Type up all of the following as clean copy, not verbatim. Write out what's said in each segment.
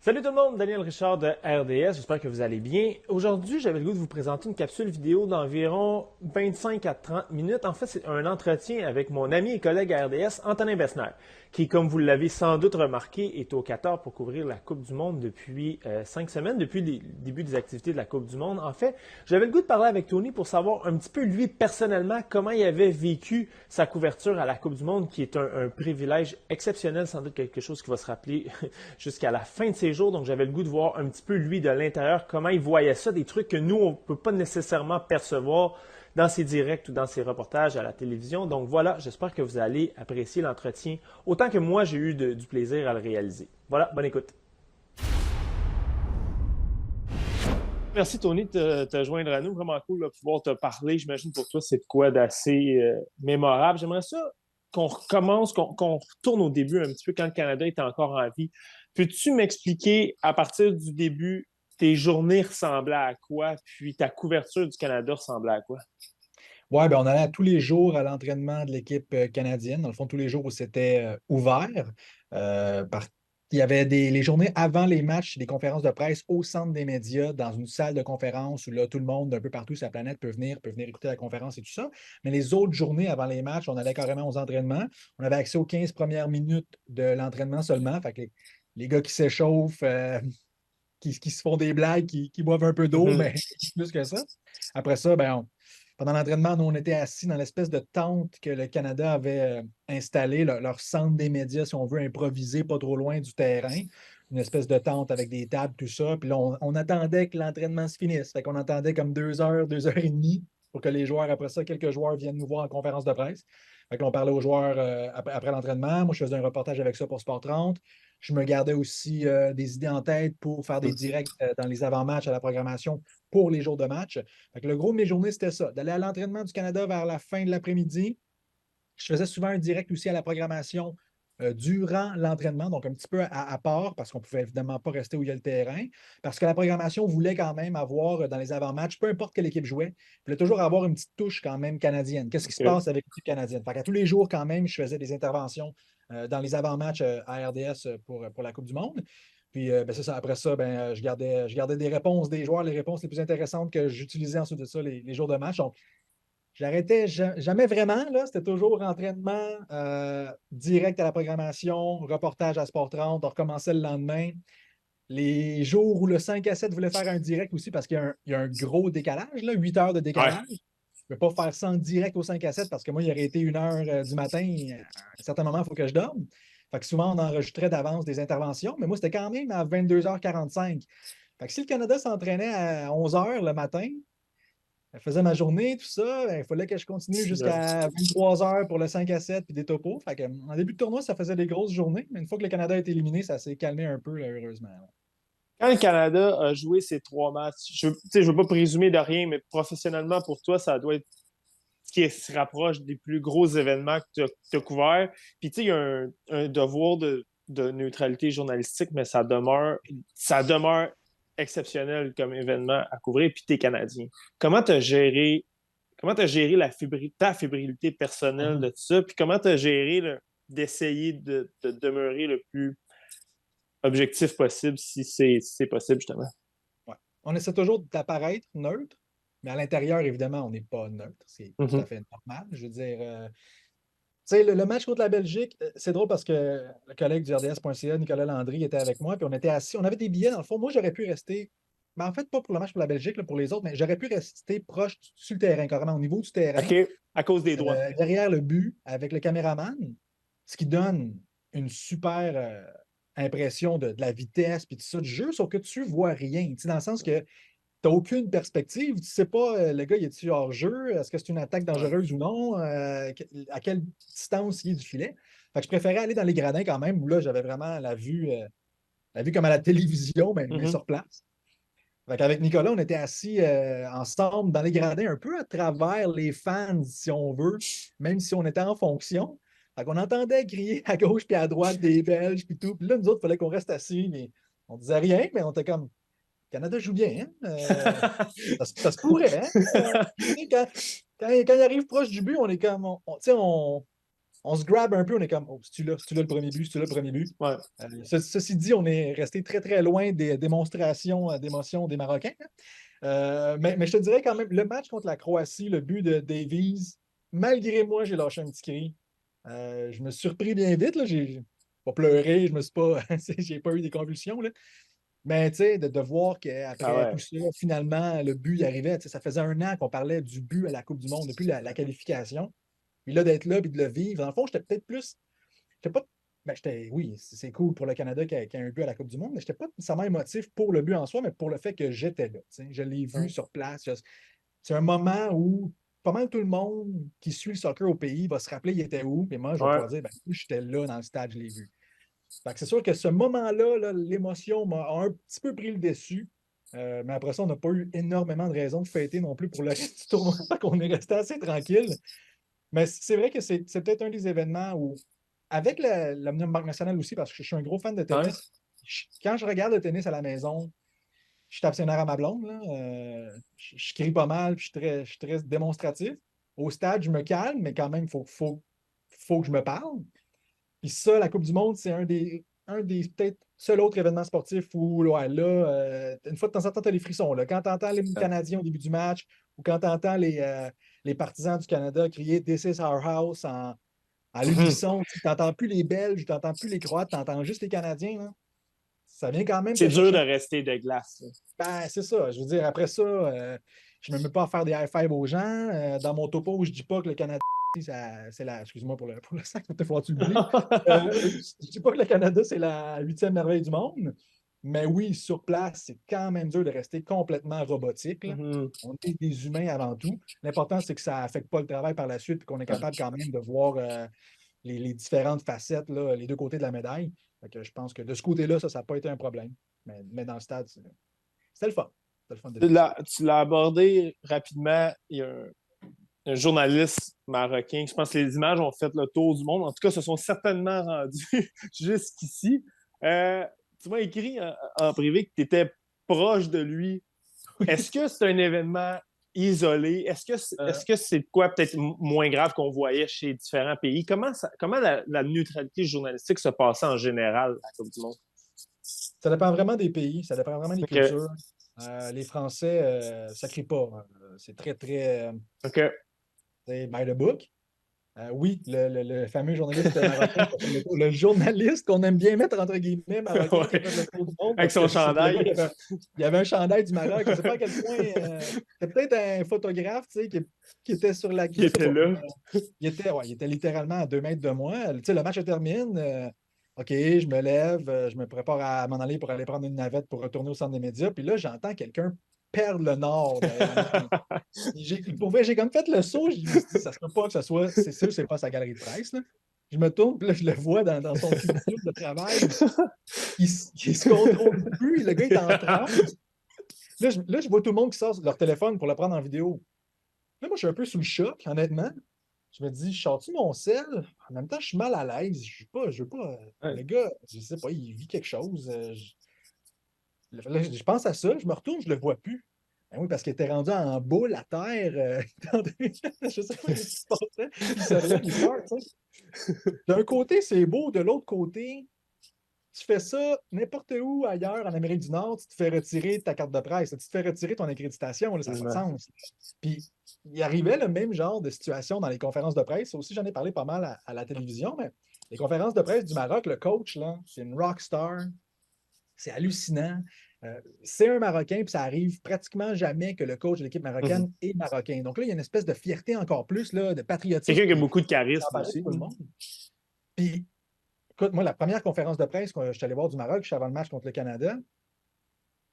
Salut tout le monde, Daniel Richard de RDS, j'espère que vous allez bien. Aujourd'hui, j'avais le goût de vous présenter une capsule vidéo d'environ 25 à 30 minutes. En fait, c'est un entretien avec mon ami et collègue à RDS, Antonin Bessner, qui, comme vous l'avez sans doute remarqué, est au Qatar pour couvrir la Coupe du Monde depuis 5 semaines, depuis le début des activités de la Coupe du Monde. En fait, j'avais le goût de parler avec Tony pour savoir un petit peu, lui, personnellement, comment il avait vécu sa couverture à la Coupe du Monde, qui est un privilège exceptionnel, sans doute quelque chose qui va se rappeler jusqu'à la fin de ses jours. Donc, j'avais le goût de voir un petit peu, lui, de l'intérieur, comment il voyait ça, des trucs que nous, on ne peut pas nécessairement percevoir dans ses directs ou dans ses reportages à la télévision. Donc voilà, j'espère que vous allez apprécier l'entretien autant que moi, j'ai eu du plaisir à le réaliser. Voilà, bonne écoute. Merci Tony de te joindre à nous. Vraiment cool de pouvoir te parler. J'imagine pour toi, c'est de quoi d'assez mémorable. J'aimerais ça qu'on recommence, qu'on retourne au début un petit peu quand le Canada était encore en vie. Peux-tu m'expliquer à partir du début, tes journées ressemblaient à quoi, puis ta couverture du Canada ressemblait à quoi? Oui, ben on allait tous les jours à l'entraînement de l'équipe canadienne, dans le fond, tous les jours où c'était ouvert. Par... Il y avait les journées avant les matchs, des conférences de presse au centre des médias, dans une salle de conférence où là, tout le monde d'un peu partout sur la planète peut venir écouter la conférence et tout ça. Mais les autres journées avant les matchs, on allait carrément aux entraînements. On avait accès aux 15 premières minutes de l'entraînement seulement. Fait que les gars qui s'échauffent, qui se font des blagues, qui boivent un peu d'eau, Mhm. mais plus que ça. Après ça, pendant l'entraînement, nous, on était assis dans l'espèce de tente que le Canada avait installée, leur centre des médias, si on veut, improviser pas trop loin du terrain. Une espèce de tente avec des tables, tout ça. Puis là, on attendait que l'entraînement se finisse. Fait qu'on attendait comme 2 heures, 2 heures et demie pour que les joueurs, après ça, quelques joueurs viennent nous voir en conférence de presse. Fait qu'on parlait aux joueurs après l'entraînement. Moi, je faisais un reportage avec ça pour Sport 30. Je me gardais aussi des idées en tête pour faire des directs dans les avant-matchs à la programmation pour les jours de match. Fait que le gros de mes journées, c'était ça, d'aller à l'entraînement du Canada vers la fin de l'après-midi. Je faisais souvent un direct aussi à la programmation durant l'entraînement, donc un petit peu à part, parce qu'on ne pouvait évidemment pas rester où il y a le terrain, parce que la programmation voulait quand même avoir dans les avant-matchs, peu importe quelle équipe jouait, il voulait toujours avoir une petite touche quand même canadienne. Qu'est-ce qui se OK. passe avec l'équipe canadienne? Fait qu'à tous les jours, quand même, je faisais des interventions dans les avant-matchs à RDS pour la Coupe du Monde. Puis c'est ça. Après ça, je gardais des réponses des joueurs, les réponses les plus intéressantes que j'utilisais ensuite de ça les jours de match. Donc, j'arrêtais jamais vraiment, là. C'était toujours entraînement, direct à la programmation, reportage à Sport 30, on recommençait le lendemain. Les jours où le 5 à 7 voulait faire un direct aussi, parce qu'il y a un gros décalage, là, 8 heures de Ouais. décalage. Je ne peux pas faire ça en direct au 5 à 7 parce que moi, il aurait été 1 heure du matin. À un certain moment, il faut que je dorme. Fait que souvent, on enregistrait d'avance des interventions, mais moi, c'était quand même à 22h45. Fait que si le Canada s'entraînait à 11 heures le matin, elle faisait ma journée, tout ça. Il fallait que je continue jusqu'à 23 heures pour le 5 à 7 puis des topos. Fait que, en début de tournoi, ça faisait des grosses journées. Mais une fois que le Canada a été éliminé, ça s'est calmé un peu, là, heureusement. Quand le Canada a joué ces trois matchs, je ne veux pas présumer de rien, mais professionnellement pour toi, ça doit être ce qui se rapproche des plus gros événements que tu as couverts. Puis, tu sais, il y a un devoir de neutralité journalistique, mais ça demeure exceptionnel comme événement à couvrir, puis tu es Canadien. Comment tu as géré, ta fébrilité personnelle de Mhm. tout ça, puis comment tu as géré d'essayer de demeurer le plus objectif possible, si c'est possible, justement? Ouais. On essaie toujours d'apparaître neutre, mais à l'intérieur, évidemment, on n'est pas neutre. C'est tout à Mhm. fait normal. Je veux dire, tu sais, le match contre la Belgique, c'est drôle parce que le collègue du RDS.ca, Nicolas Landry, était avec moi, puis on était assis. On avait des billets, dans le fond. Moi, j'aurais pu rester, mais en fait, pas pour le match pour la Belgique, là, pour les autres, mais j'aurais pu rester proche sur le terrain, carrément au niveau du terrain, OK, à cause des droits. derrière le but, avec le caméraman, ce qui donne une super impression de la vitesse puis tout ça du jeu, sauf que tu vois rien. Tu sais, dans le sens que tu n'as aucune perspective. Tu ne sais pas, le gars, il est-tu hors jeu? Est-ce que c'est une attaque Ouais. dangereuse ou non? À quelle distance il est du filet? Fait que je préférais aller dans les gradins quand même, où là, j'avais vraiment la vue comme à la télévision, mais Mhm. sur place. Fait qu'avec Nicolas, on était assis ensemble dans les gradins, un peu à travers les fans, si on veut, même si on était en fonction. Fait qu'on entendait crier à gauche puis à droite des Belges puis tout. Puis là, nous autres, il fallait qu'on reste assis, mais on disait rien, mais on était comme Canada joue bien, hein? Ça se pourrait, hein? Tu sais, quand il arrive proche du but, on est comme tu sais, on se grab un peu, on est comme, oh, c'est-tu là le premier but, c'est-tu là le premier but? Ouais. Ceci dit, on est resté très, très loin des démonstrations d'émotion des Marocains. Hein. Mais je te dirais quand même, le match contre la Croatie, le but de Davies, malgré moi, j'ai lâché un petit cri. Je me suis surpris bien vite. Là. J'ai pas pleuré, je me suis pas. J'ai pas eu des convulsions. Là. Mais tu sais, de voir Ah qu'après tout ouais. ça, finalement, le but y arrivait. Ça faisait un an qu'on parlait du but à la Coupe du Monde, depuis la qualification. Puis là, d'être là et de le vivre. Dans le fond, j'étais peut-être plus. J'étais pas. Ben, oui, c'est cool pour le Canada qui a un but à la Coupe du Monde, mais je n'étais pas nécessairement émotif pour le but en soi, mais pour le fait que j'étais là. Je l'ai vu Ouais. sur place. C'est un moment où pas mal tout le monde qui suit le soccer au pays va se rappeler il était où, et moi, je vais Ouais. pouvoir dire, ben, j'étais là dans le stade, je l'ai vu. Fait que c'est sûr que ce moment-là, là, l'émotion m'a un petit peu pris le dessus. Mais après ça, on n'a pas eu énormément de raisons de fêter non plus pour le reste du tournoi. Fait qu'on est resté assez tranquille. Mais c'est vrai que c'est peut-être un des événements où, avec la Banque nationale aussi, parce que je suis un gros fan de Ouais. tennis, quand je regarde le tennis à la maison, je suis abstinent à ma blonde. Là, je crie pas mal, puis je suis très démonstratif. Au stade, je me calme, mais quand même, faut que je me parle. Puis ça, la Coupe du Monde, c'est un des peut-être seul autre événement sportif où ouais, là, une fois de temps en temps, tu as les frissons. Là. Quand tu entends les Canadiens au début du match ou quand tu entends les partisans du Canada crier This is our house à Mhm. l'unisson, tu n'entends plus les Belges, tu n'entends plus les Croates, tu entends juste les Canadiens. Là. Ça vient quand même te C'est dur de chercher. rester de glace. Ben, c'est ça. Je veux dire, après ça, je ne me mets pas à faire des high-five aux gens. Dans mon topo, je ne dis pas que le Canada, c'est la. Excuse-moi pour le sac, il va falloir que tu le dis. Je ne dis pas que le Canada, c'est la huitième merveille du monde. Mais oui, sur place, c'est quand même dur de rester complètement robotique. Là. Mhm. On est des humains avant tout. L'important, c'est que ça n'affecte pas le travail par la suite et qu'on est capable quand même de voir les différentes facettes, là, les deux côtés de la médaille. Fait que je pense que de ce côté-là, ça n'a pas été un problème. Mais dans le stade, c'était le fun. C'était le fun de Tu vivre ça. l'as abordé rapidement. Il y a un journaliste marocain. Je pense que les images ont fait le tour du monde. En tout cas, se sont certainement rendus jusqu'ici. Euh, Tu m'as écrit en privé que tu étais proche de lui. Oui. Est-ce que c'est un événement isolé? Euh, Est-ce que c'est quoi peut-être moins grave qu'on voyait chez différents pays? Comment la neutralité journalistique se passait en général à la Coupe du Monde? Ça dépend vraiment des pays, ça dépend vraiment des OK. cultures. Les Français, ça ne crie pas. C'est très, très OK. by the book. Oui, le fameux journaliste marocain qui a fait le journaliste qu'on aime bien mettre entre guillemets marocain qui a Ouais. fait le tour du monde Avec parce son que le gars, chandail. il y avait un chandail du Maroc. Je ne sais pas à quel point. C'était peut-être un photographe tu sais, qui était sur la. Il Je ne sais était pas. là. Il était littéralement à 2 mètres de moi. Tu sais, le match se termine. OK, je me lève, je me prépare à m'en aller pour aller prendre une navette pour retourner au centre des médias. Puis là, j'entends quelqu'un perdre le nord derrière moi. Pour vrai, j'ai comme fait le saut. Je me suis dit, ça ne se peut pas que ce soit. C'est sûr, c'est pas sa galerie de presse. Là. Je me tourne, puis là, je le vois dans son cubicule de travail. Il se contrôle plus. Le gars est en transe. Là, je vois tout le monde qui sort leur téléphone pour le prendre en vidéo. Là, moi, je suis un peu sous le choc, honnêtement. Je me dis, je sors-tu mon sel? En même temps, je suis mal à l'aise. Je veux pas. Le Ouais. gars, je sais pas, il vit quelque chose. Là, je pense à ça, je me retourne, je le vois plus. Ben oui, parce qu'il était rendu en boule à terre. Je sais pas ce qui se passait. Il se relève, il pleure, tu sais. D'un côté, c'est beau. De l'autre côté, tu fais ça n'importe où ailleurs en Amérique du Nord, tu te fais retirer ta carte de presse, tu te fais retirer ton accréditation, là, ça n'a pas de sens. Puis, il arrivait le même genre de situation dans les conférences de presse. Ça aussi, j'en ai parlé pas mal à la télévision, mais les conférences de presse du Maroc, le coach, là, c'est une rock star. C'est hallucinant. C'est un Marocain, puis ça arrive pratiquement jamais que le coach de l'équipe Mhm. marocaine est Marocain. Donc là, il y a une espèce de fierté encore plus, là, de patriotisme, Quelqu'un qui a puis beaucoup de ça charisme apparaît aussi. pour tout le monde. Puis, écoute, moi, la première conférence de presse que je suis allé voir du Maroc, je suis avant le match contre le Canada,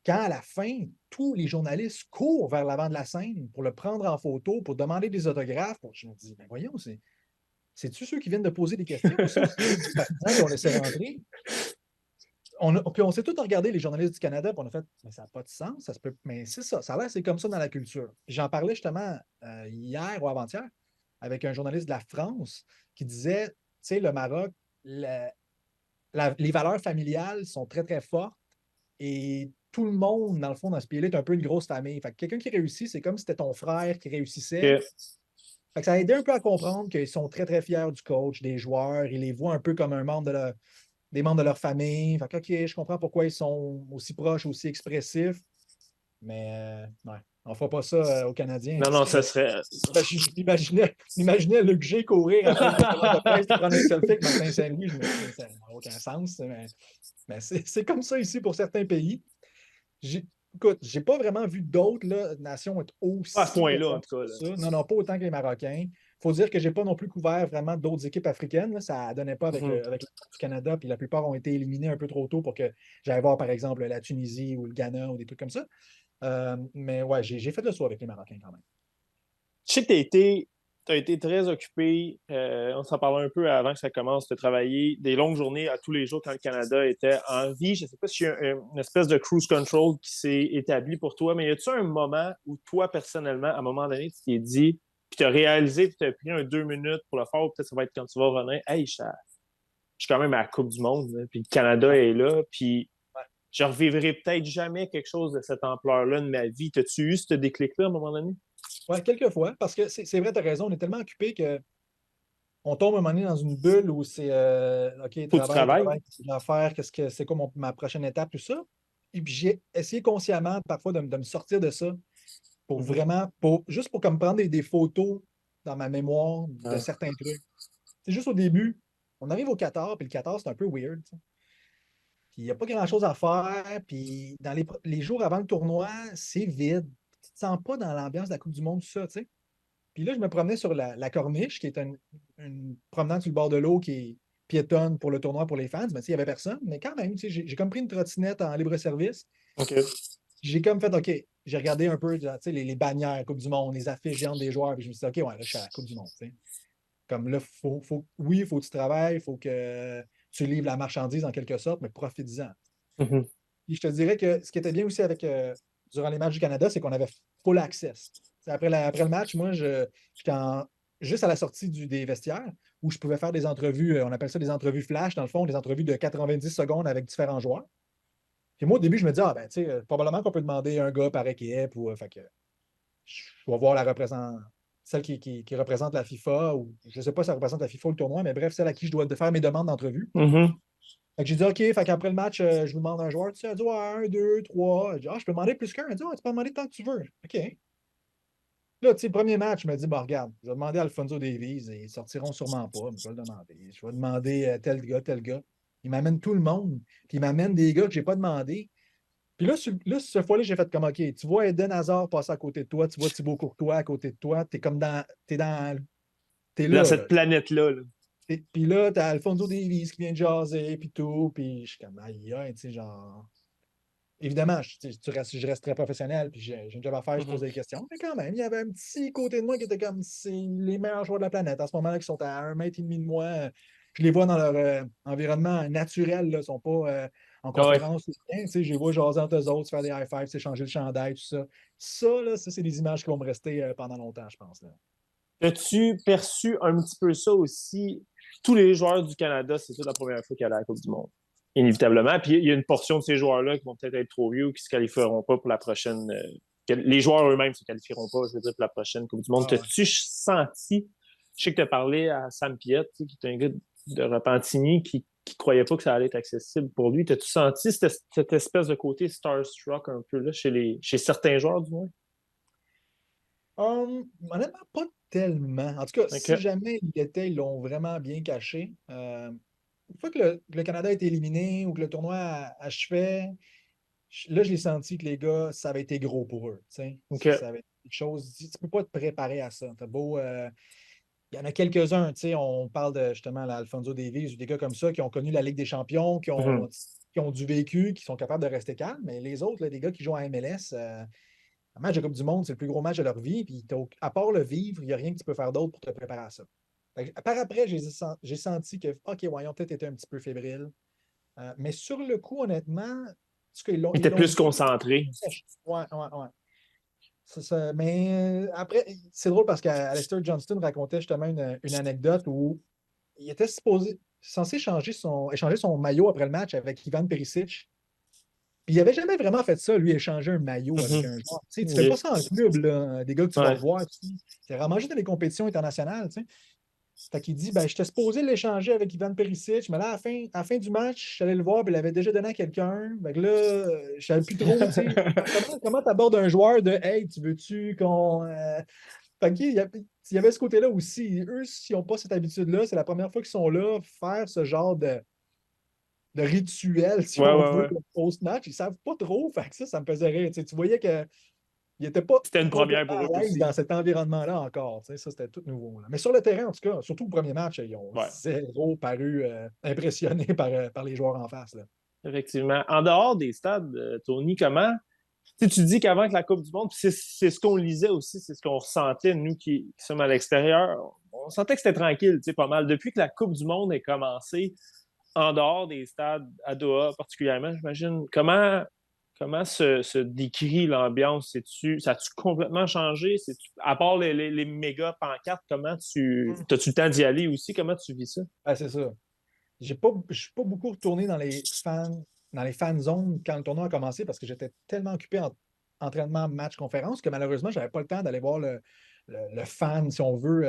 quand à la fin, tous les journalistes courent vers l'avant de la scène pour le prendre en photo, pour demander des autographes, je me dis, ben voyons, c'est-tu ceux qui viennent de poser des questions ou ça, c'est juste des partisans qui ont laissé rentrer? Puis on s'est tous regardé, les journalistes du Canada, puis on a fait, mais ça n'a pas de sens, ça se peut. Mais c'est ça, ça a l'air, c'est comme ça dans la culture. Puis j'en parlais justement hier ou avant-hier avec un journaliste de la France qui disait, tu sais, le Maroc, les valeurs familiales sont très, très fortes et tout le monde, dans le fond, dans ce pays-là, est un peu une grosse famille. Fait que quelqu'un qui réussit, c'est comme si c'était ton frère qui réussissait. OK. Fait que ça a aidé un peu à comprendre qu'ils sont très, très fiers du coach, des joueurs. Ils les voient un peu comme un membre des membres de leur famille. Fait que, OK, je comprends pourquoi ils sont aussi proches, aussi expressifs. Mais ouais, on ne fera pas ça aux Canadiens Non, parce non, que ça serait. j'imaginais Luc G courir après une conférence de presse et prendre un selfie avec Martin Saint-Louis. Je me suis dit, ça n'a aucun sens. Mais c'est comme ça ici pour certains pays. Écoute, j'ai pas vraiment vu d'autres nations être Pas à ce aussi point-là, en performantes tout cas, que là. ça. Non, non, pas autant que les Marocains. Il faut dire que j'ai pas non plus couvert vraiment d'autres équipes africaines. Là. Ça ne donnait pas Mhm. avec le du Canada, puis la plupart ont été éliminés un peu trop tôt pour que j'aille voir, par exemple, la Tunisie ou le Ghana ou des trucs comme ça. Mais ouais, j'ai fait le saut avec les Marocains quand même. Je sais que t'as été très occupé. On s'en parlait un peu avant que ça commence de travailler des longues journées à tous les jours quand le Canada était en vie. Je ne sais pas s'il y a une espèce de cruise control qui s'est établi pour toi, mais y a-tu un moment où toi, personnellement, à un moment donné, tu t'es dit, puis tu as réalisé, puis tu as pris un 2 minutes pour le faire, ou peut-être ça va être quand tu vas revenir, hey, je suis quand même à la Coupe du Monde, là, puis le Canada Ouais, est là, puis ouais. je revivrai peut-être jamais quelque chose de cette ampleur-là de ma vie. T'as-tu eu ce déclic-là à un moment donné? Ouais, quelques fois, parce que c'est vrai, tu as raison, on est tellement occupé que on tombe un moment donné dans une bulle où c'est OK, Faut que tu travailles. travail, qu'est-ce que je vais faire, c'est quoi ma prochaine étape, tout ça. Et puis j'ai essayé consciemment parfois de me sortir de ça pour Mhm. vraiment, juste pour comme prendre des photos dans ma mémoire de Ouais. certains trucs. C'est juste au début, on arrive au Qatar, puis le Qatar, c'est un peu weird. Tu sais. Puis il n'y a pas grand-chose à faire, puis dans les jours avant le tournoi, c'est vide. Tu ne te sens pas dans l'ambiance de la Coupe du Monde, tout ça, tu sais. Puis là, je me promenais sur la Corniche, qui est une promenade sur le bord de l'eau qui est piétonne pour le tournoi pour les fans. Mais tu sais, il n'y avait personne. Mais quand même, tu sais, j'ai comme pris une trottinette en libre-service. OK. J'ai comme fait, OK, j'ai regardé un peu tu sais, les bannières Coupe du Monde, les affiches géantes des joueurs. Puis je me suis dit, OK, ouais, là, je suis à la Coupe du Monde. Tu sais. Comme là, oui, il faut que tu travailles, il faut que tu livres la marchandise en quelque sorte, mais profites-en. Mhm. Puis je te dirais que ce qui était bien aussi durant les matchs du Canada, c'est qu'on avait full access. Après le match, moi, j'étais juste à la sortie des vestiaires où je pouvais faire des entrevues, on appelle ça des entrevues flash, dans le fond, des entrevues de 90 secondes avec différents joueurs. Puis moi, au début, je me dis, ah ben, tu sais, probablement qu'on peut demander un gars par équipe ou fait que je vais voir celle qui représente la FIFA ou je ne sais pas si ça représente la FIFA ou le tournoi, mais bref, celle à qui je dois faire mes demandes d'entrevue. Mhm. Fait que j'ai dit, OK, fait qu'après le match, je vous demande un joueur. Tu sais, elle dit, ouais, un, deux, trois. Je dis, ah, je peux demander plus qu'un. Elle dit, ouais, tu peux demander tant que tu veux. OK. Là, tu sais, le premier match, je me dis, bah, regarde, je vais demander à Alfonso Davies et ils sortiront sûrement pas, mais je vais le demander. Je vais demander tel gars, tel gars. Il m'amène tout le monde, puis il m'amène des gars que je n'ai pas demandé. Puis là, cette fois-là, j'ai fait comme, OK, tu vois Eden Hazard passer à côté de toi, tu vois Thibaut Courtois à côté de toi, t'es Dans là, cette là. planète-là. Là. Puis là, t'as Alfonso Davies qui vient de jaser, puis tout, puis je suis comme, aïe, aïe, tu sais, genre. Évidemment, je reste très professionnel, puis j'ai une job à faire, je Mhm. pose des questions. Mais quand même, il y avait un petit côté de moi qui était comme c'est les meilleurs joueurs de la planète. En ce moment-là, qui sont à 1,5 mètre de moi, je les vois dans leur environnement naturel, là, ils ne sont pas en Ah ouais. conférence ou rien. Tu sais, je les vois jaser entre eux autres, se faire des high fives, s'échanger le chandail, tout ça. Ça, c'est des images qui vont me rester pendant longtemps, je pense. Là. As-tu perçu un petit peu ça aussi? Tous les joueurs du Canada, c'est ça la première fois qu'ils allaient à la Coupe du Monde. Inévitablement. Puis il y a une portion de ces joueurs-là qui vont peut-être être trop vieux ou qui ne se qualifieront pas pour la prochaine. Les joueurs eux-mêmes ne se qualifieront pas, je veux dire, pour la prochaine Coupe du Monde. Ah ouais. T'as-tu senti, je sais que tu as parlé à Sam Piette, qui est un gars de Repentigny qui ne croyait pas que ça allait être accessible pour lui. T'as-tu senti cette espèce de côté starstruck un peu là chez certains joueurs, du moins? Honnêtement, pas tellement. En tout cas, si OK. jamais ils l'ont vraiment bien caché. Une fois que le Canada a été éliminé ou que le tournoi achevait, là, je l'ai senti que les gars, ça avait été gros pour eux. Tu sais. OK. Ça avait été quelque chose. Tu ne peux pas te préparer à ça. T'as beau. Il y en a quelques-uns, tu sais, on parle de justement l'Alfonso Davies ou des gars comme ça qui ont connu la Ligue des champions, Mhm. qui ont du vécu, qui sont capables de rester calmes. Mais les autres, là, des gars qui jouent à MLS, un match de Coupe du Monde, c'est le plus gros match de leur vie. Puis à part le vivre, il n'y a rien que tu peux faire d'autre pour te préparer à ça. Par après, j'ai senti que, OK, ouais, ils ont peut-être été un petit peu fébriles. Mais sur le coup, honnêtement, parce qu'ils Il ils était l'ont plus dit. concentré. Ouais, ouais, ouais. C'est ça. Mais après, c'est drôle parce qu'Alistair Johnston racontait justement une anecdote où il était censé échanger son maillot après le match avec Ivan Perisic. Puis il n'avait jamais vraiment fait ça, lui, échanger un maillot avec un joueur. Tu sais, tu fais pas ça en club, là, des gars que tu vas Ouais. revoir. C'est vraiment juste dans les compétitions internationales. Tu sais. Fait qu'il dit, ben, j'étais supposé l'échanger avec Ivan Perisic, mais là, à la fin du match, je suis allé le voir, puis il l'avait déjà donné à quelqu'un. Fait que là, je savais plus trop, tu sais, comment tu abordes un joueur de Hey, tu veux-tu qu'on. Fait qu'il y avait ce côté-là aussi. Eux, s'ils n'ont pas cette habitude-là, c'est la première fois qu'ils sont là, faire ce genre de rituel, si Ouais, on ouais, veut, ouais. post-match. Ils ne savent pas trop. Fait que ça me faisait rire. Tu sais, tu voyais qu'ils n'étaient pas C'était une première complètement pour eux à l'aise aussi. dans cet environnement-là encore. Tu sais, ça, c'était tout nouveau. Là. Mais sur le terrain, en tout cas, surtout le premier match, ils ont Ouais, zéro paru impressionnés par les joueurs en face. Là. effectivement. En dehors des stades, Tony, comment tu dis qu'avant que la Coupe du Monde, puis c'est ce qu'on lisait aussi, c'est ce qu'on ressentait, nous qui sommes à l'extérieur, on sentait que c'était tranquille, pas mal. Depuis que la Coupe du Monde est commencée, en dehors des stades, à Doha particulièrement, j'imagine, comment se décrit l'ambiance? Ça a-tu complètement changé? À part les méga pancartes, T'as-tu le temps d'y aller aussi? Comment tu vis ça? Ah, c'est ça. Je suis pas beaucoup retourné dans les fan zones quand le tournoi a commencé parce que j'étais tellement occupé en entraînement, match, conférence que malheureusement, je n'avais pas le temps d'aller voir le fan, si on veut,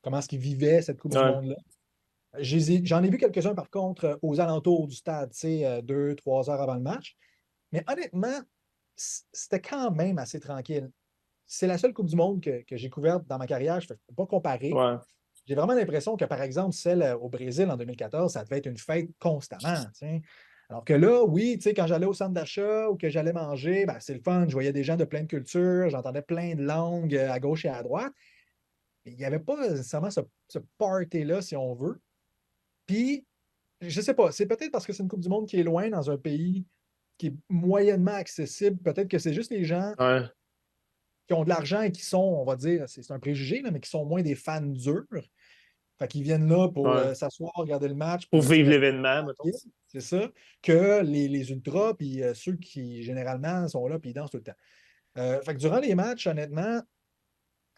comment est-ce qu'il vivait cette Coupe du Ouais, Monde-là. J'en ai vu quelques-uns, par contre, aux alentours du stade, tu sais, 2, 3 heures avant le match. Mais honnêtement, c'était quand même assez tranquille. C'est la seule Coupe du Monde que j'ai couverte dans ma carrière. Je ne peux pas comparer. ouais. J'ai vraiment l'impression que, par exemple, celle au Brésil en 2014, ça devait être une fête constamment. T'sais. Alors que là, oui, quand j'allais au centre d'achat ou que j'allais manger, ben, c'est le fun. Je voyais des gens de plein de cultures, j'entendais plein de langues à gauche et à droite. Mais il n'y avait pas nécessairement ce party-là, si on veut. Puis, je ne sais pas, c'est peut-être parce que c'est une Coupe du Monde qui est loin dans un pays qui est moyennement accessible. Peut-être que c'est juste les gens Ouais. qui ont de l'argent et qui sont, on va dire, c'est un préjugé, là, mais qui sont moins des fans durs. Fait qu'ils viennent là pour Ouais. s'asseoir, regarder le match, Pour puis tu sais, vivre rester l'événement, mettons. tranquille. C'est ça. Que les ultras, puis ceux qui généralement sont là, puis ils dansent tout le temps. Fait que durant les matchs, honnêtement,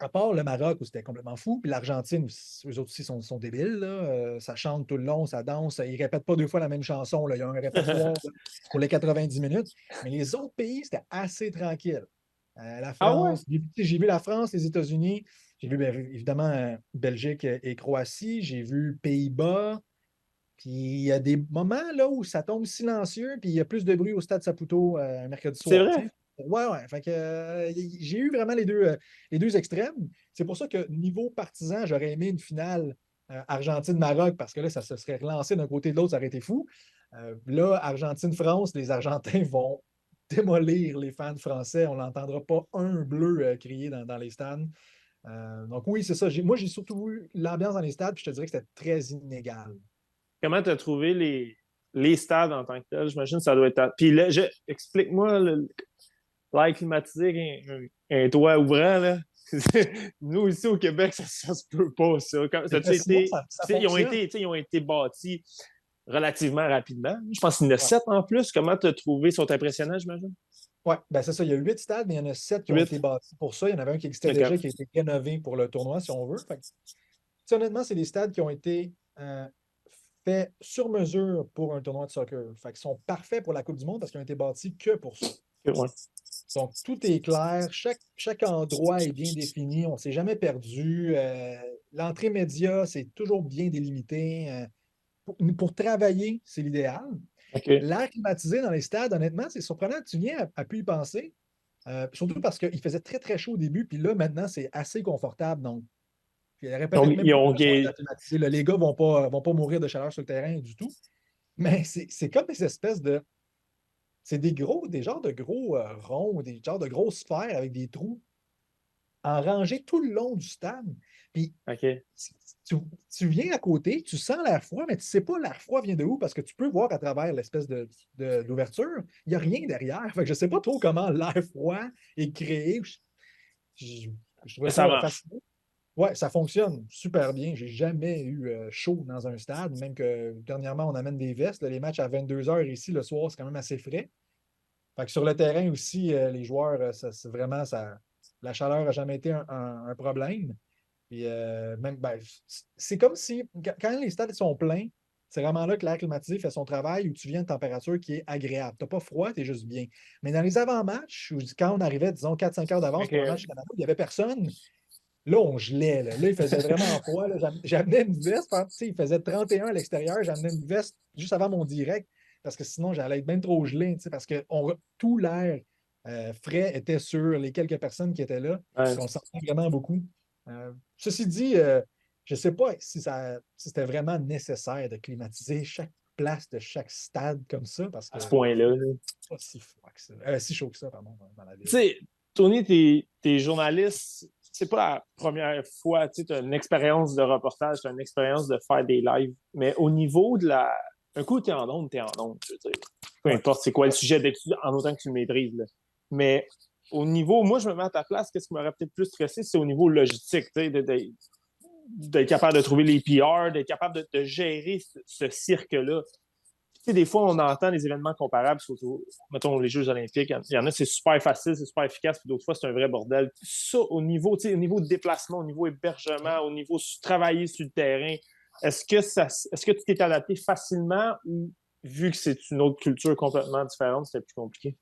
à part le Maroc où c'était complètement fou, puis l'Argentine, eux autres aussi sont débiles, là, ça chante tout le long, ça danse, ils répètent pas deux fois la même chanson, là, il y a un répertoire là, pour les 90 minutes. Mais les autres pays, c'était assez tranquille. La Ah ouais? France, j'ai vu la France, les États-Unis, j'ai vu bien, évidemment Belgique et Croatie, j'ai vu Pays-Bas, puis il y a des moments là où ça tombe silencieux, puis il y a plus de bruit au stade Saputo un mercredi C'est soir. Tu vrai? sais. Ouais, ouais. Fait que, j'ai eu vraiment les deux extrêmes. C'est pour ça que niveau partisan, j'aurais aimé une finale Argentine-Maroc, parce que là, ça se serait relancé d'un côté de l'autre, ça aurait été fou. Là, Argentine-France, les Argentins vont démolir les fans français. On n'entendra pas un bleu crier dans les stades. Donc oui, c'est ça. Moi, j'ai surtout vu l'ambiance dans les stades, puis je te dirais que c'était très inégal. Comment tu as trouvé les stades en tant que tel? J'imagine que ça doit être. Puis là, explique-moi l'air climatisé, un toit ouvrant, là. Nous, ici au Québec, ça se peut pas, ça. C'était Ça-tu 6 mois, été. ça Ils ont fonctionne. été, ils ont été bâtis relativement rapidement. Je pense qu'il y en a Ouais. 7 en plus. Comment tu as trouvé? Ils sont impressionnants, j'imagine? Ouais, ben c'est ça. Il y a 8 stades, mais il y en a 7 qui ont été 8. bâtis pour ça. Il y en avait un qui existait déjà, qui a OK. été rénové pour le tournoi, si on veut. Fait que, tu sais, honnêtement, c'est des stades qui ont été faits sur mesure pour un tournoi de soccer. Fait qu'ils sont parfaits pour la Coupe du Monde parce qu'ils ont été bâtis que pour ça. Ouais. Donc, tout est clair, chaque endroit est bien défini, on ne s'est jamais perdu. L'entrée média, c'est toujours bien délimité. Pour travailler, c'est l'idéal. OK. L'air climatisé dans les stades, honnêtement, c'est surprenant. Tu viens à plus y penser. Surtout parce qu'il faisait très, très chaud au début, puis là, maintenant, c'est assez confortable. Donc, il n'y aurait Donc, peut-être même ils pas ont. besoin d'air climatisé. Là, les gars ne vont pas mourir de chaleur sur le terrain du tout. Mais c'est comme des espèces de. C'est des genres de gros ronds, des genres de grosses sphères avec des trous en rangée tout le long du stade. Puis OK. tu, tu viens à côté, tu sens l'air froid, mais tu ne sais pas l'air froid vient de où parce que tu peux voir à travers l'espèce d'ouverture. Il n'y a rien derrière. Fait que je ne sais pas trop comment l'air froid est créé. Je, je trouvais Ça ça marche. fascinant. Ouais, ça fonctionne super bien. J'ai jamais eu chaud dans un stade, même que dernièrement, on amène des vestes. Là, les matchs à 22 heures ici le soir, c'est quand même assez frais. Fait que sur le terrain aussi, les joueurs, c'est vraiment ça. La chaleur n'a jamais été un problème. Puis même, ben, c'est comme si, quand les stades sont pleins, C'est vraiment là que l'air climatisé fait son travail où tu viens à une température qui est agréable. Tu n'as pas froid, tu es juste bien. Mais dans les avant-matchs, quand on arrivait, disons, 4-5 heures d'avance pour un OK. match du Canada, il n'y avait personne. Là, on gelait. Là, il faisait vraiment froid. Là. J'amenais une veste. Il faisait 31 à l'extérieur. J'amenais une veste juste avant mon direct parce que sinon, j'allais être bien trop gelé. Parce que tout l'air frais était sur les quelques personnes qui étaient là. Ouais. Puis on sentait vraiment beaucoup. Ceci dit, je ne sais pas si c'était vraiment nécessaire de climatiser chaque place de chaque stade comme ça parce À que ce point-là. Là. c'est pas si froid que ça. Si chaud que ça, pardon, dans la Tu ville. sais, Tony, t'es journaliste, c'est pas la première fois, tu as une expérience de reportage, tu as une expérience de faire des lives, mais au niveau de la... Un coup, t'es en onde, je veux dire. Peu Ouais. importe c'est quoi le sujet, en autant que tu le maîtrises. Là. Mais au niveau, moi, je me mets à ta place, qu'est-ce qui m'aurait peut-être plus stressé, c'est au niveau logistique, tu sais, d'être capable de trouver les PR, d'être capable de gérer ce cirque-là. Tu sais, des fois, on entend des événements comparables, surtout, mettons, les Jeux olympiques. Il y en a, c'est super facile, c'est super efficace, puis d'autres fois, c'est un vrai bordel. Ça, au niveau de déplacement, au niveau hébergement, au niveau travailler sur le terrain, est-ce que tu t'es adapté facilement ou, vu que c'est une autre culture complètement différente, c'était plus compliqué?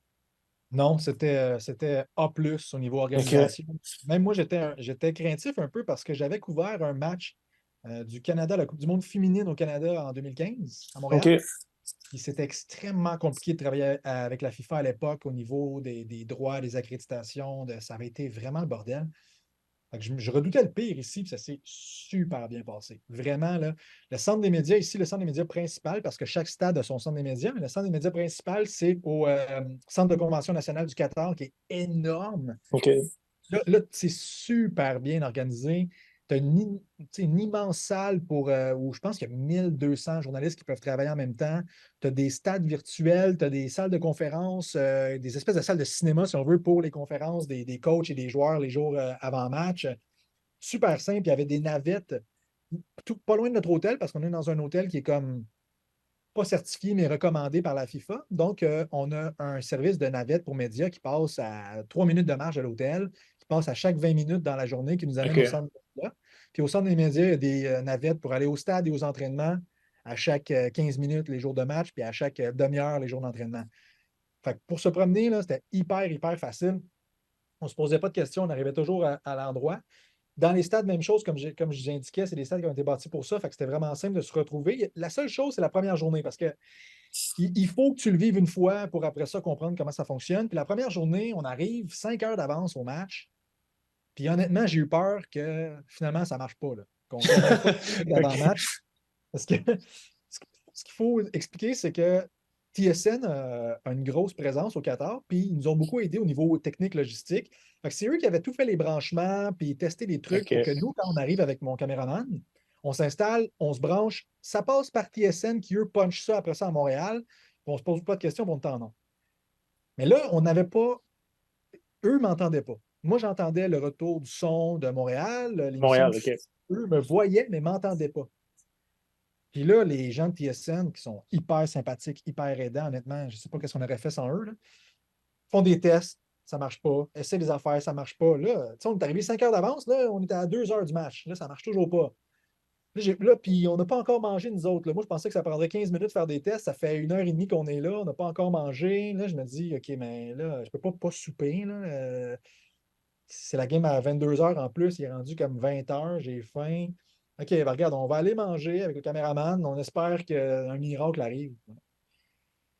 Non, c'était A+ au niveau OK. organisation. Même moi, j'étais craintif un peu parce que j'avais couvert un match du Canada, la Coupe du monde féminine au Canada en 2015 à Montréal. OK. Puis c'était extrêmement compliqué de travailler avec la FIFA à l'époque au niveau des droits, des accréditations. Ça avait été vraiment le bordel. Fait que je redoutais le pire ici, puis ça s'est super bien passé. Vraiment, là, le centre des médias ici, le centre des médias principal, parce que chaque stade a son centre des médias, mais le centre des médias principal, c'est au Centre de convention nationale du Qatar, qui est énorme. OK. Là, c'est super bien organisé. Tu as une immense salle où je pense qu'il y a 1200 journalistes qui peuvent travailler en même temps. Tu as des stades virtuels, tu as des salles de conférences, des espèces de salles de cinéma, si on veut, pour les conférences des coachs et des joueurs les jours avant match. Super simple. Il y avait des navettes pas loin de notre hôtel, parce qu'on est dans un hôtel qui est comme pas certifié, mais recommandé par la FIFA. Donc, on a un service de navette pour médias qui passe à 3 minutes de marche de l'hôtel, qui passe à chaque 20 minutes dans la journée, qui nous amène au OK. centre des médias. Puis au centre des médias, il y a des navettes pour aller au stade et aux entraînements à chaque 15 minutes les jours de match, puis à chaque demi-heure les jours d'entraînement. Fait que pour se promener, là, c'était hyper, hyper facile. On ne se posait pas de questions, on arrivait toujours à l'endroit. Dans les stades, même chose, comme je vous indiquais, c'est des stades qui ont été bâtis pour ça. Fait que c'était vraiment simple de se retrouver. La seule chose, c'est la première journée, parce que il faut que tu le vives une fois pour après ça comprendre comment ça fonctionne. Puis la première journée, on arrive 5 heures d'avance au match. Puis honnêtement, j'ai eu peur que finalement, ça ne marche pas, là. Qu'on n'ait pas de d'avant-match. OK. Parce que ce qu'il faut expliquer, c'est que TSN a une grosse présence au Qatar, puis ils nous ont beaucoup aidés au niveau technique logistique. Fait que c'est eux qui avaient tout fait les branchements, puis testé les trucs pour que OK. nous, quand on arrive avec mon caméraman, on s'installe, on se branche, ça passe par TSN qui, eux, punch ça après ça à Montréal, puis on ne se pose pas de questions pour le temps, non. Mais là, on n'avait pas, eux ne m'entendaient pas. Moi, j'entendais le retour du son de Montréal, l'émission Montréal, de OK. eux me voyaient, mais ne m'entendaient pas. Puis là, les gens de TSN, qui sont hyper sympathiques, hyper aidants, honnêtement, je ne sais pas ce qu'on aurait fait sans eux, là, font des tests, ça ne marche pas. Essaient des affaires, ça ne marche pas. Là, on est arrivé 5 heures d'avance, là, on était à 2 heures du match. Là, ça ne marche toujours pas. Là, puis on n'a pas encore mangé, nous autres. Là. Moi, je pensais que ça prendrait 15 minutes de faire des tests. Ça fait 1 heure et demie qu'on est là. On n'a pas encore mangé. Là, je me dis, OK, mais là, je ne peux pas souper. Là. C'est la game à 22 heures en plus. Il est rendu comme 20 heures. J'ai faim. OK, ben, regarde, on va aller manger avec le caméraman. On espère qu'un miracle arrive.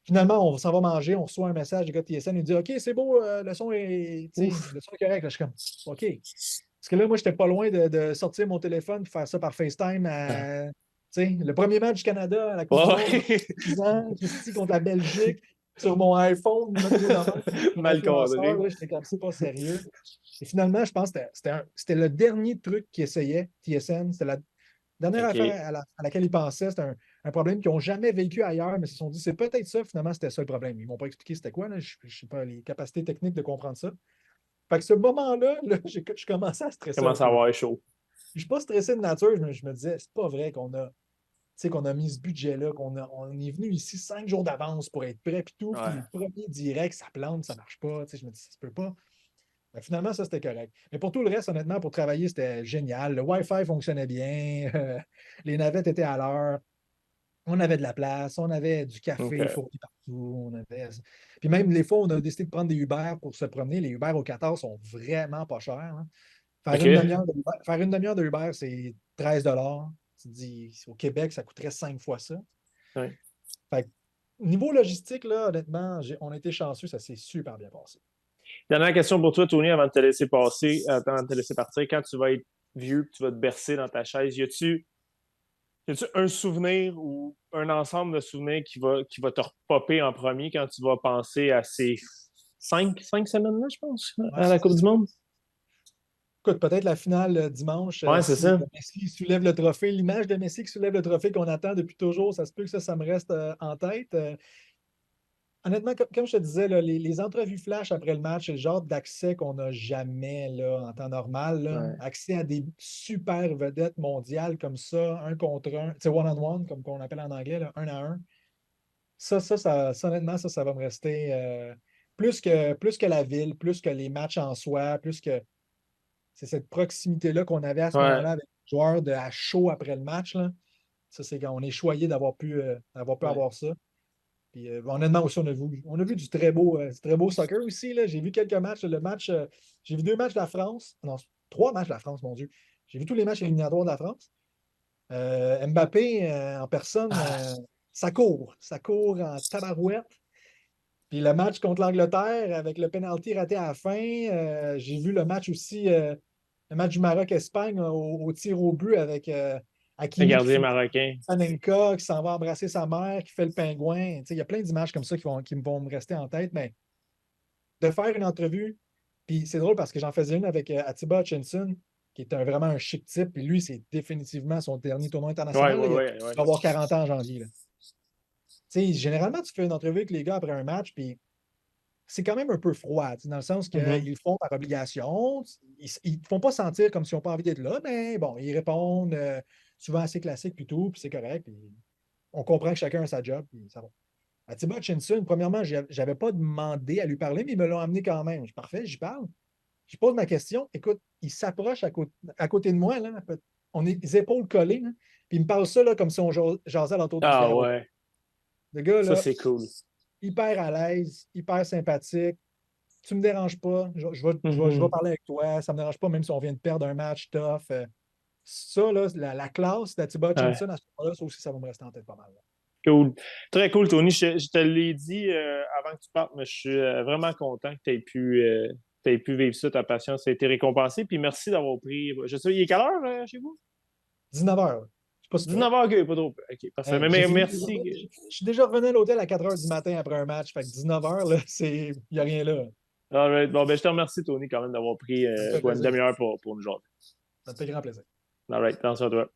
Finalement, on s'en va manger. On reçoit un message du gars de TSN. Il dit, OK, c'est beau, Ouf. le son est correct. Là, je suis comme, OK. Parce que là, moi, je n'étais pas loin de sortir mon téléphone et faire ça par FaceTime le premier match du Canada à la Coupe du Monde en Ouais. 10 ans, Christy contre la Belgique, sur mon iPhone, mettre de même, un Mal influenceur, cadré. là, j'étais comme c'est pas sérieux. Et finalement, je pense que c'était le dernier truc qu'ils essayaient, TSN. C'était la dernière OK. affaire à laquelle ils pensaient. C'était un problème qu'ils n'ont jamais vécu ailleurs, mais ils se sont dit, c'est peut-être ça, finalement, c'était ça le problème. Ils ne m'ont pas expliqué c'était quoi, là. Je ne sais pas les capacités techniques de comprendre ça. Fait que ce moment-là, là, je commençais à stresser un Commence à peu. avoir chaud. Je ne suis pas stressé de nature, je me disais, c'est pas vrai qu'on a mis ce budget-là, on est venu ici 5 jours d'avance pour être prêt, puis tout, puis Ouais. le premier direct, ça plante, ça marche pas. Je me dis, ça se peut pas. Ben, finalement, ça, c'était correct. Mais pour tout le reste, honnêtement, pour travailler, c'était génial. Le Wi-Fi fonctionnait bien, les navettes étaient à l'heure. On avait de la place, on avait du café OK. fourni partout. Puis même les fois, on a décidé de prendre des Uber pour se promener. Les Uber au 14 sont vraiment pas chers, hein. OK. Faire une demi-heure de Uber, c'est 13 $. Tu te dis, au Québec, ça coûterait 5 fois ça. Ouais. Fait que, niveau logistique, là, honnêtement, on a été chanceux, ça s'est super bien passé. Dernière question pour toi, Tony, avant de te laisser passer, avant de te laisser partir. Quand tu vas être vieux, tu vas te bercer dans ta chaise, y a-tu un souvenir ou un ensemble de souvenirs qui va te repopper en premier quand tu vas penser à ces cinq semaines-là, je pense, Ouais. à la Coupe du Monde? Écoute, peut-être la finale dimanche, Ouais, c'est si ça. Messi soulève le trophée, l'image de Messi qui soulève le trophée qu'on attend depuis toujours, ça se peut que ça me reste en tête. Honnêtement, comme je te disais, là, les entrevues flash après le match, c'est le genre d'accès qu'on n'a jamais là, en temps normal, là. Ouais. Accès à des super vedettes mondiales comme ça, un contre un, c'est one-on-one, comme on appelle en anglais, là, un à un. Honnêtement, ça va me rester plus que la ville, plus que les matchs en soi, plus que c'est cette proximité-là qu'on avait à ce Ouais. moment-là avec les joueurs à chaud après le match, là. Ça, c'est quand on est choyé d'avoir pu Ouais. avoir ça. Puis, honnêtement, aussi, on a vu du très beau soccer aussi, là. J'ai vu quelques matchs. J'ai vu 2 matchs de la France. Non, 3 matchs de la France, mon Dieu. J'ai vu tous les matchs éliminatoires de la France. Mbappé, en personne, Ah, ça court en tabarouette. Puis le match contre l'Angleterre, avec le penalty raté à la fin, j'ai vu le match aussi, le match du Maroc-Espagne au tir au but avec le Hakimi qui gardien finit marocain. Panenka, qui s'en va embrasser sa mère, qui fait le pingouin. Tu sais, il y a plein d'images comme ça qui vont me rester en tête, mais de faire une entrevue, puis c'est drôle parce que j'en faisais une avec Atiba Hutchinson, qui est vraiment un chic type, puis lui, c'est définitivement son dernier tournoi Ouais, international, là. ouais, Il ouais, ouais. va avoir 40 ans en janvier, là. Tu sais, généralement, tu fais une entrevue avec les gars après un match, puis c'est quand même un peu froid, tu sais, dans le sens qu'ils Mhm. le font par obligation. Ils ne te font pas sentir comme s'ils n'ont pas envie d'être là, mais bon, ils répondent souvent assez classique puis tout, puis c'est correct. Puis on comprend que chacun a sa job, puis ça va. À Thibaut Hutchinson, premièrement, je n'avais pas demandé à lui parler, mais ils me l'ont amené quand même. Je dis, parfait, j'y parle. Je pose ma question. Écoute, il s'approche à côté de moi, là, on est les épaules collées, là, puis il me parle ça là, comme si on jasait à l'entour du Ah Figaro. ouais, Le gars, ça là, c'est cool. hyper à l'aise, hyper sympathique. Tu me déranges pas, je vais Mhm. parler avec toi, ça me dérange pas, même si on vient de perdre un match tough. Ça, là, la classe d'Atiba Ouais, Hutchinson à ce moment-là, ça aussi, ça va me rester en tête pas mal, là. cool. Très cool, Tony. Je te l'ai dit avant que tu partes, mais je suis vraiment content que tu aies pu vivre ça. Ta patience a été récompensée. Puis merci d'avoir pris. Je sais, il est quelle heure chez vous? 19 h. C'est pas super. 19h, ok, pas trop. Ok, parfait. Hey, Mais merci. je suis déjà revenu à l'hôtel à 4 h du matin après un match. Fait que 19 h, là, il n'y a rien là. All right. Bon, ben, je te remercie, Tony, quand même, d'avoir pris Ça me fait une plaisir. demi-heure pour nous joindre. Ça me fait grand plaisir. All right, attention à toi.